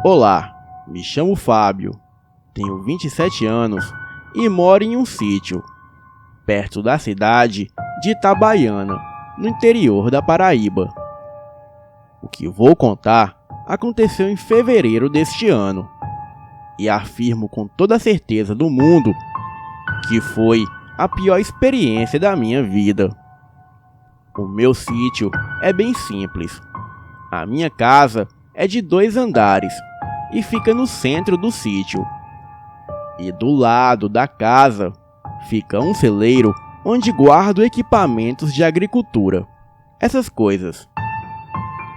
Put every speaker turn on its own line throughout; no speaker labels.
Olá, me chamo Fábio, tenho 27 anos e moro em um sítio, perto da cidade de Itabaiana, no interior da Paraíba. O que vou contar aconteceu em fevereiro deste ano, e afirmo com toda a certeza do mundo que foi a pior experiência da minha vida. O meu sítio é bem simples. A minha casa é de 2 andares e fica no centro do sítio. E do lado da casa fica um celeiro onde guardo equipamentos de agricultura, essas coisas.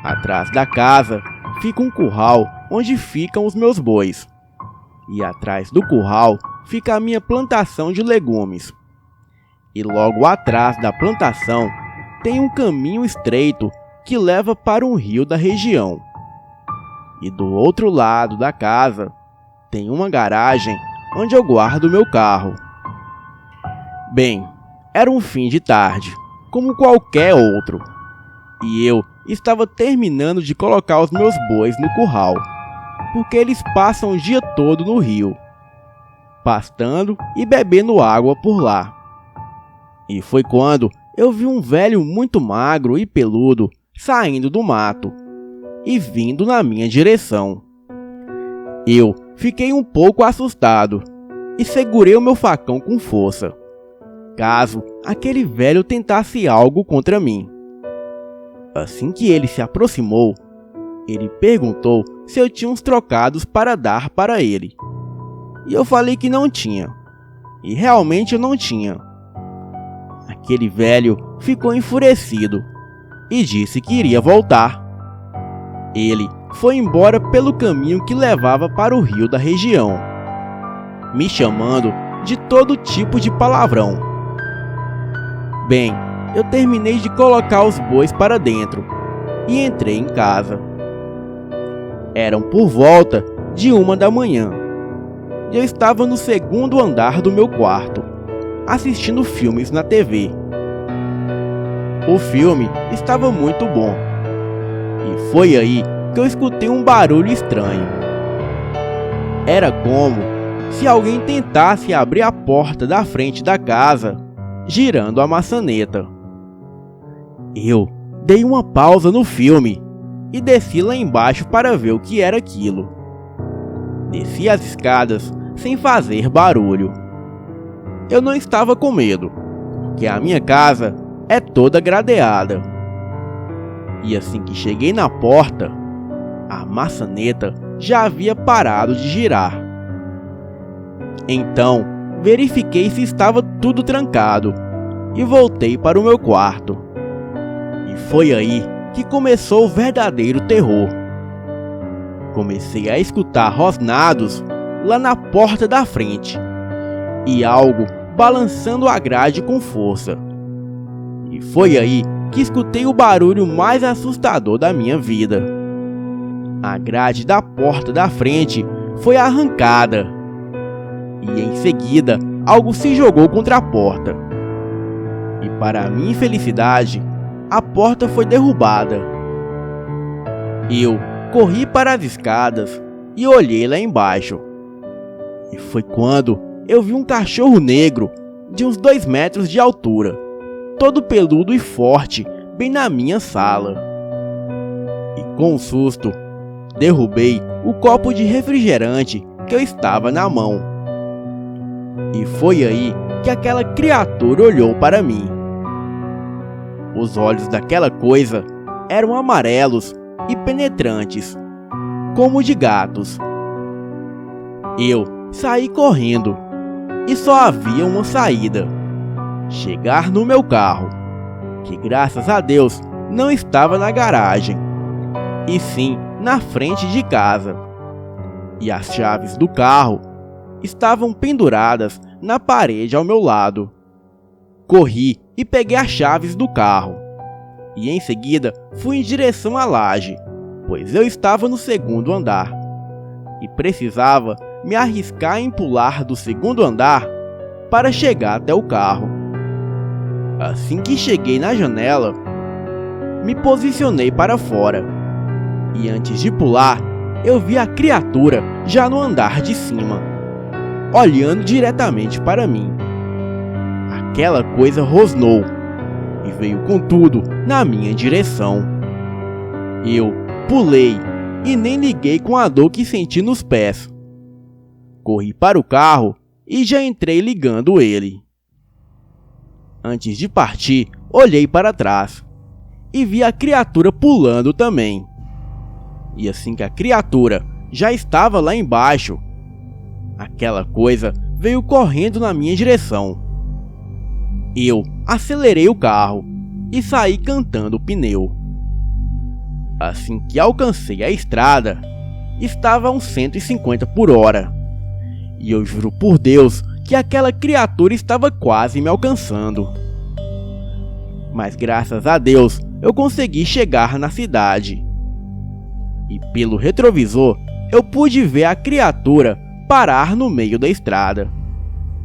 Atrás da casa fica um curral onde ficam os meus bois. E atrás do curral fica a minha plantação de legumes. E logo atrás da plantação tem um caminho estreito que leva para um rio da região. E do outro lado da casa tem uma garagem onde eu guardo meu carro. Bem, era um fim de tarde, como qualquer outro, e eu estava terminando de colocar os meus bois no curral, porque eles passam o dia todo no rio, pastando e bebendo água por lá. E foi quando eu vi um velho muito magro e peludo saindo do mato e vindo na minha direção. Eu fiquei um pouco assustado e segurei o meu facão com força, caso aquele velho tentasse algo contra mim. Assim que ele se aproximou, ele perguntou se eu tinha uns trocados para dar para ele. E eu falei que não tinha. E realmente eu não tinha. Aquele velho ficou enfurecido e disse que iria voltar. Ele foi embora pelo caminho que levava para o rio da região, me chamando de todo tipo de palavrão. Bem, eu terminei de colocar os bois para dentro e entrei em casa. Eram por volta de 1 da manhã. E eu estava no segundo andar do meu quarto, assistindo filmes na TV. O filme estava muito bom. E foi aí que eu escutei um barulho estranho. Era como se alguém tentasse abrir a porta da frente da casa, girando a maçaneta. Eu dei uma pausa no filme e desci lá embaixo para ver o que era aquilo. Desci as escadas sem fazer barulho. Eu não estava com medo, porque a minha casa é toda gradeada. E assim que cheguei na porta, a maçaneta já havia parado de girar. Então, verifiquei se estava tudo trancado e voltei para o meu quarto. E foi aí que começou o verdadeiro terror. Comecei a escutar rosnados lá na porta da frente e algo balançando a grade com força. E foi aí que escutei o barulho mais assustador da minha vida. A grade da porta da frente foi arrancada e em seguida algo se jogou contra a porta. E para minha infelicidade, a porta foi derrubada. Eu corri para as escadas e olhei lá embaixo. E foi quando eu vi um cachorro negro de uns 2 metros de altura, todo peludo e forte, bem na minha sala. E com um susto, derrubei o copo de refrigerante que eu estava na mão. E foi aí que aquela criatura olhou para mim. Os olhos daquela coisa eram amarelos e penetrantes, como de gatos. Eu saí correndo e só havia uma saída: chegar no meu carro, que graças a Deus não estava na garagem, e sim na frente de casa. E as chaves do carro estavam penduradas na parede ao meu lado. Corri e peguei as chaves do carro. E em seguida fui em direção à laje, pois eu estava no segundo andar. E precisava me arriscar em pular do segundo andar para chegar até o carro. Assim que cheguei na janela, me posicionei para fora. E antes de pular, eu vi a criatura já no andar de cima, olhando diretamente para mim. Aquela coisa rosnou e veio com tudo na minha direção. Eu pulei e nem liguei com a dor que senti nos pés. Corri para o carro e já entrei ligando ele. Antes de partir, olhei para trás e vi a criatura pulando também. E assim que a criatura já estava lá embaixo, aquela coisa veio correndo na minha direção. Eu acelerei o carro e saí cantando o pneu. Assim que alcancei a estrada, estava a uns 150 por hora. E eu juro por Deus que aquela criatura estava quase me alcançando. Mas graças a Deus eu consegui chegar na cidade. E pelo retrovisor eu pude ver a criatura parar no meio da estrada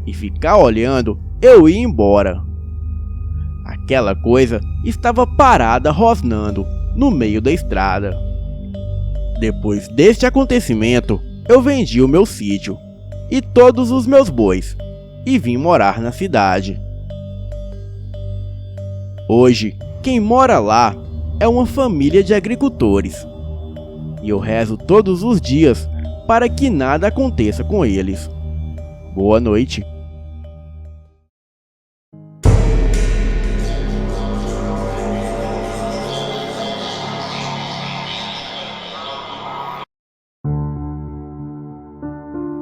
e ficar olhando eu ir embora. Aquela coisa estava parada rosnando no meio da estrada. Depois deste acontecimento, eu vendi o meu sítio e todos os meus bois e vim morar na cidade. Hoje, quem mora lá é uma família de agricultores e eu rezo todos os dias para que nada aconteça com eles. Boa noite.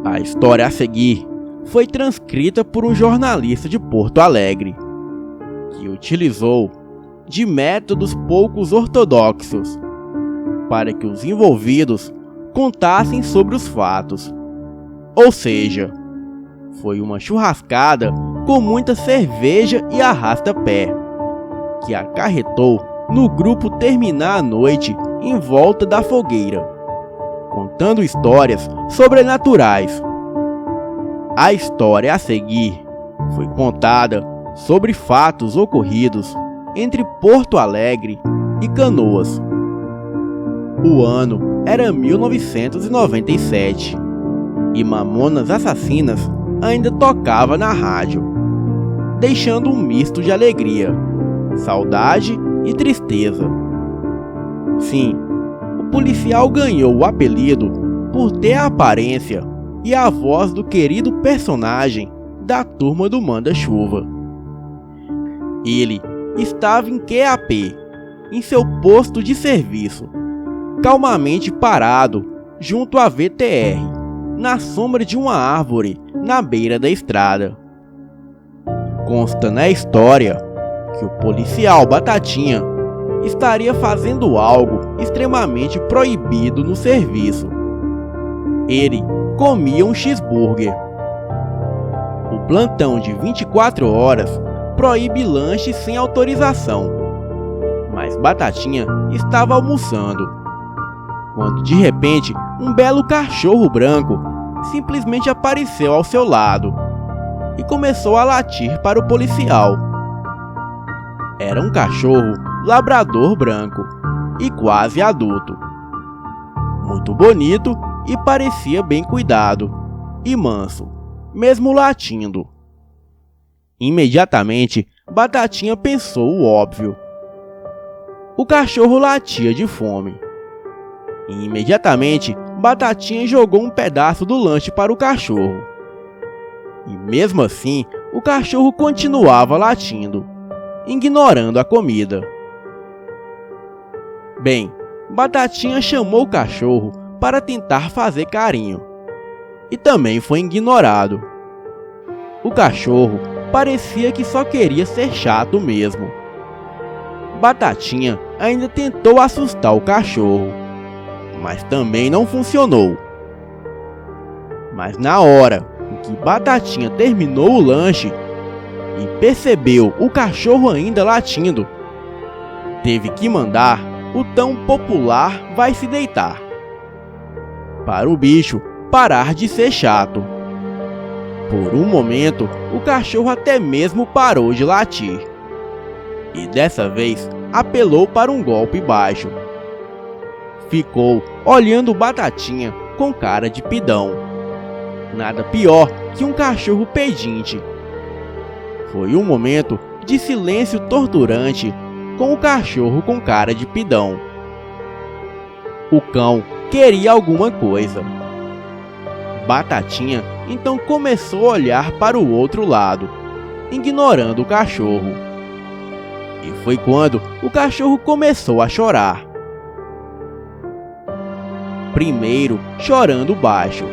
A história a seguir foi transcrita por um jornalista de Porto Alegre, que utilizou de métodos poucos ortodoxos para que os envolvidos contassem sobre os fatos. Ou seja, foi uma churrascada com muita cerveja e arrasta-pé, que acarretou no grupo terminar a noite em volta da fogueira, contando histórias sobrenaturais. A história a seguir foi contada sobre fatos ocorridos entre Porto Alegre e Canoas. O ano era 1997 e Mamonas Assassinas ainda tocava na rádio, deixando um misto de alegria, saudade e tristeza. Sim, o policial ganhou o apelido por ter a aparência e a voz do querido personagem da Turma do Manda-Chuva. Ele estava em QAP, em seu posto de serviço, calmamente parado junto à VTR, na sombra de uma árvore na beira da estrada. Consta na história que o policial Batatinha estaria fazendo algo extremamente proibido no serviço. Ele comia um cheeseburger. O plantão de 24 horas proíbe lanches sem autorização, mas Batatinha estava almoçando, quando de repente um belo cachorro branco simplesmente apareceu ao seu lado e começou a latir para o policial. Era um cachorro labrador branco e quase adulto, muito bonito e parecia bem cuidado e manso, mesmo latindo. Imediatamente, Batatinha pensou o óbvio. O cachorro latia de fome. E imediatamente, Batatinha jogou um pedaço do lanche para o cachorro. E mesmo assim, o cachorro continuava latindo, ignorando a comida. Bem, Batatinha chamou o cachorro para tentar fazer carinho, e também foi ignorado. O cachorro parecia que só queria ser chato mesmo. Batatinha ainda tentou assustar o cachorro, mas também não funcionou. Mas na hora em que Batatinha terminou o lanche e percebeu o cachorro ainda latindo, teve que mandar o tão popular vai se deitar, para o bicho parar de ser chato. Por um momento, o cachorro até mesmo parou de latir, e dessa vez apelou para um golpe baixo. ficou olhando Batatinha com cara de pidão. Nada pior que um cachorro pedinte. Foi um momento de silêncio torturante com o cachorro com cara de pidão. O cão queria alguma coisa. Batatinha então começou a olhar para o outro lado, ignorando o cachorro. E foi quando o cachorro começou a chorar. Primeiro chorando baixo,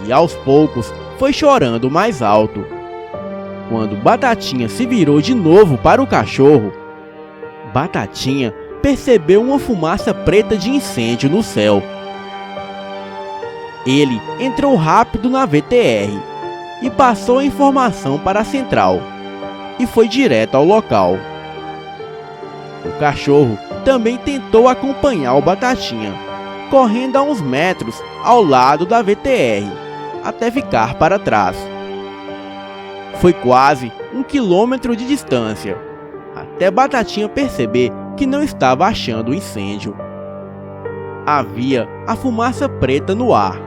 e aos poucos foi chorando mais alto. Quando Batatinha se virou de novo para o cachorro, Batatinha percebeu uma fumaça preta de incêndio no céu. Ele entrou rápido na VTR e passou a informação para a central, e foi direto ao local. O cachorro também tentou acompanhar o Batatinha, correndo a uns metros ao lado da VTR, até ficar para trás. Foi quase 1 quilômetro de distância, até Batatinha perceber que não estava achando o incêndio. Havia a fumaça preta no ar,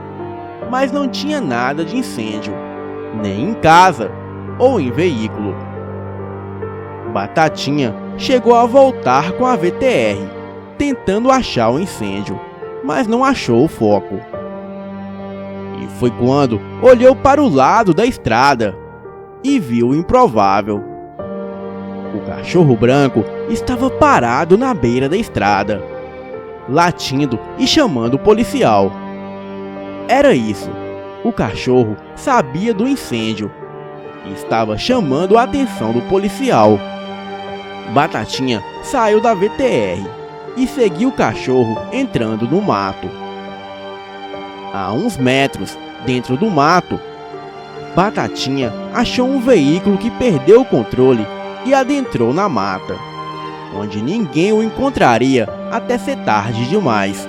mas não tinha nada de incêndio, nem em casa ou em veículo. Batatinha chegou a voltar com a VTR, tentando achar o incêndio, mas não achou o foco. E foi quando olhou para o lado da estrada e viu o improvável. O cachorro branco estava parado na beira da estrada, latindo e chamando o policial. Era isso, o cachorro sabia do incêndio e estava chamando a atenção do policial. Batatinha saiu da VTR e seguiu o cachorro entrando no mato. A uns metros dentro do mato, Batatinha achou um veículo que perdeu o controle e adentrou na mata, onde ninguém o encontraria até ser tarde demais.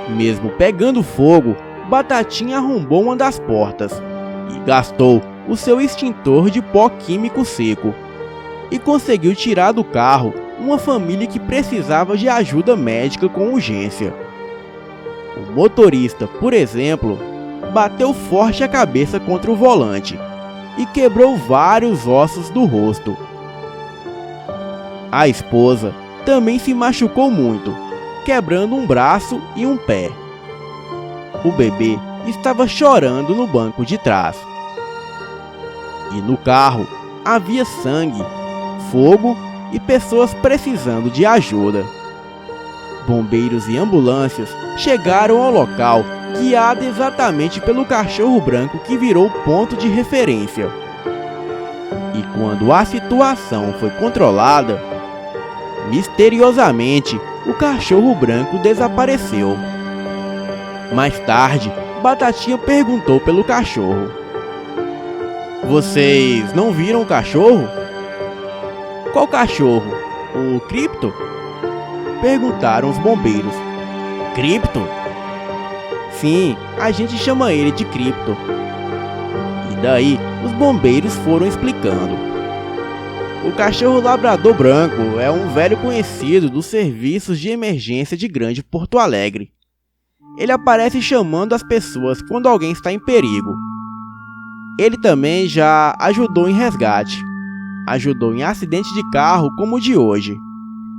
Mesmo pegando fogo, Batatinha arrombou uma das portas e gastou o seu extintor de pó químico seco e conseguiu tirar do carro uma família que precisava de ajuda médica com urgência. O motorista, por exemplo, bateu forte a cabeça contra o volante e quebrou vários ossos do rosto. A esposa também se machucou muito, quebrando um braço e um pé. O bebê estava chorando no banco de trás. E no carro havia sangue, fogo e pessoas precisando de ajuda. Bombeiros e ambulâncias chegaram ao local, guiado exatamente pelo cachorro branco que virou ponto de referência. E quando a situação foi controlada, misteriosamente o cachorro branco desapareceu. Mais tarde, Batatinha perguntou pelo cachorro: "Vocês não viram o cachorro?" "Qual cachorro? O Cripto?" perguntaram os bombeiros. "Cripto?" "Sim, a gente chama ele de Cripto." E daí os bombeiros foram explicando. O cachorro labrador branco é um velho conhecido dos serviços de emergência de Grande Porto Alegre. Ele aparece chamando as pessoas quando alguém está em perigo. Ele também já ajudou em resgate, ajudou em acidente de carro como o de hoje,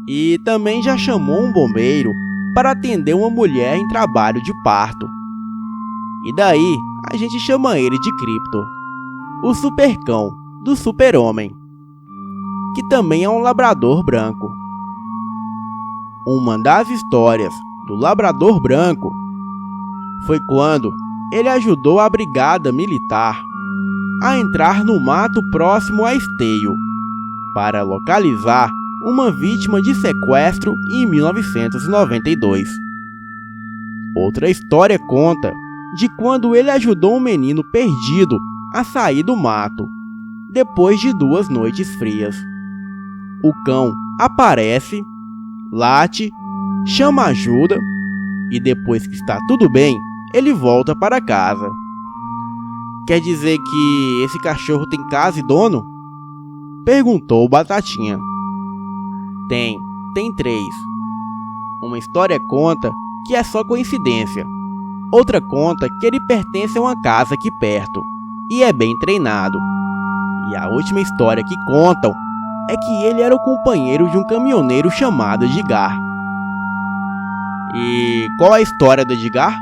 e também já chamou um bombeiro para atender uma mulher em trabalho de parto. E daí a gente chama ele de Cripto, o supercão do super-homem, que também é um labrador branco. Uma das histórias do labrador branco foi quando ele ajudou a brigada militar a entrar no mato próximo a Esteio para localizar uma vítima de sequestro em 1992. Outra história conta de quando ele ajudou um menino perdido a sair do mato depois de 2 noites frias. O cão aparece, late, chama ajuda e depois que está tudo bem, ele volta para casa. "Quer dizer que esse cachorro tem casa e dono?" perguntou Batatinha. Tem 3. Uma história conta que é só coincidência. Outra conta que ele pertence a uma casa aqui perto e é bem treinado. E a última história que contam é que ele era o companheiro de um caminhoneiro chamado Edgar. E qual a história do Edgar?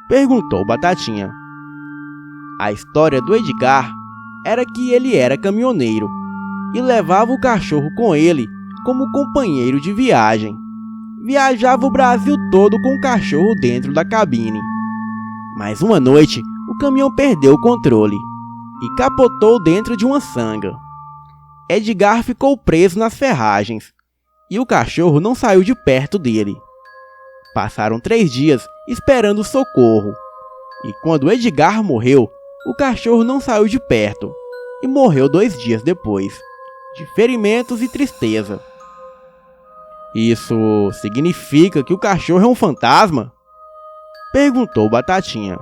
Perguntou Batatinha. A história do Edgar era que ele era caminhoneiro e levava o cachorro com ele como companheiro de viagem. Viajava o Brasil todo com o cachorro dentro da cabine. Mas uma noite, o caminhão perdeu o controle e capotou dentro de uma sanga. Edgar ficou preso nas ferragens e o cachorro não saiu de perto dele. Passaram 3 dias esperando socorro e quando Edgar morreu, o cachorro não saiu de perto e morreu 2 dias depois, de ferimentos e tristeza. Isso significa que o cachorro é um fantasma? Perguntou Batatinha.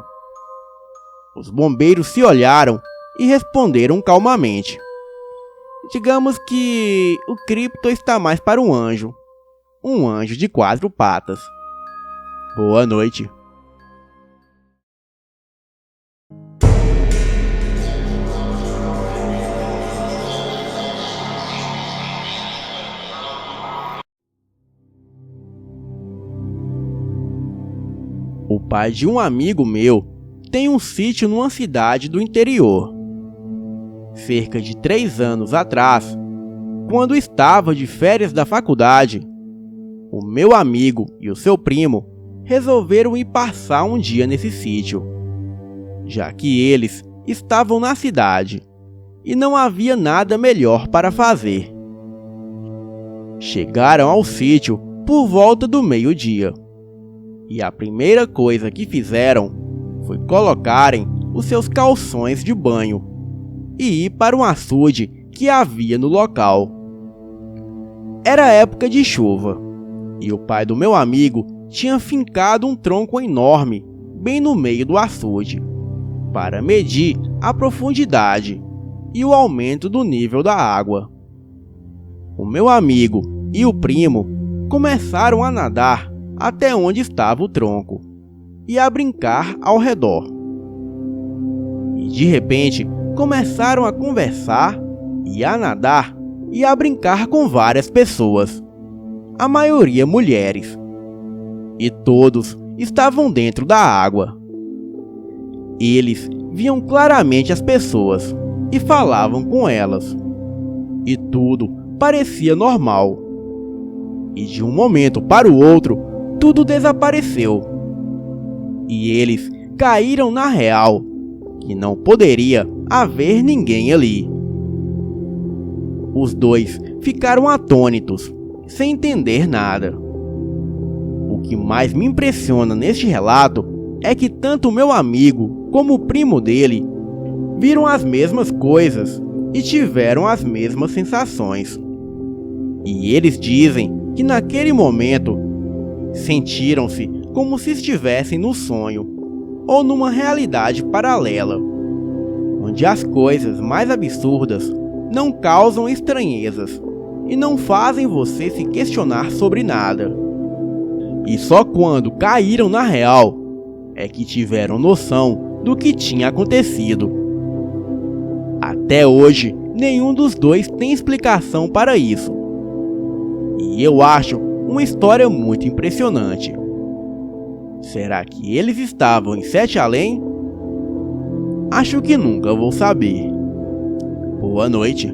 Os bombeiros se olharam e responderam calmamente. Digamos que o Krypto está mais para um anjo de 4 patas. Boa noite. O pai de um amigo meu tem um sítio numa cidade do interior. Cerca de 3 anos atrás, quando estava de férias da faculdade, o meu amigo e o seu primo resolveram ir passar um dia nesse sítio, já que eles estavam na cidade e não havia nada melhor para fazer. Chegaram ao sítio por volta do meio-dia. E a primeira coisa que fizeram foi colocarem os seus calções de banho e ir para um açude que havia no local. Era época de chuva e o pai do meu amigo tinha fincado um tronco enorme bem no meio do açude para medir a profundidade e o aumento do nível da água. O meu amigo e o primo começaram a nadar até onde estava o tronco e a brincar ao redor. E de repente começaram a conversar e a nadar e a brincar com várias pessoas, a maioria mulheres, e todos estavam dentro da água. Eles viam claramente as pessoas e falavam com elas, e tudo parecia normal. E de um momento para o outro, tudo desapareceu. E eles caíram na real, que não poderia haver ninguém ali. Os dois ficaram atônitos, sem entender nada. O que mais me impressiona neste relato é que tanto meu amigo como o primo dele viram as mesmas coisas e tiveram as mesmas sensações. E eles dizem que naquele momento sentiram-se como se estivessem no sonho ou numa realidade paralela, onde as coisas mais absurdas não causam estranhezas e não fazem você se questionar sobre nada. E só quando caíram na real é que tiveram noção do que tinha acontecido. Até hoje, nenhum dos dois tem explicação para isso. E eu acho uma história muito impressionante. Será que eles estavam em 7 além? Acho que nunca vou saber. Boa noite.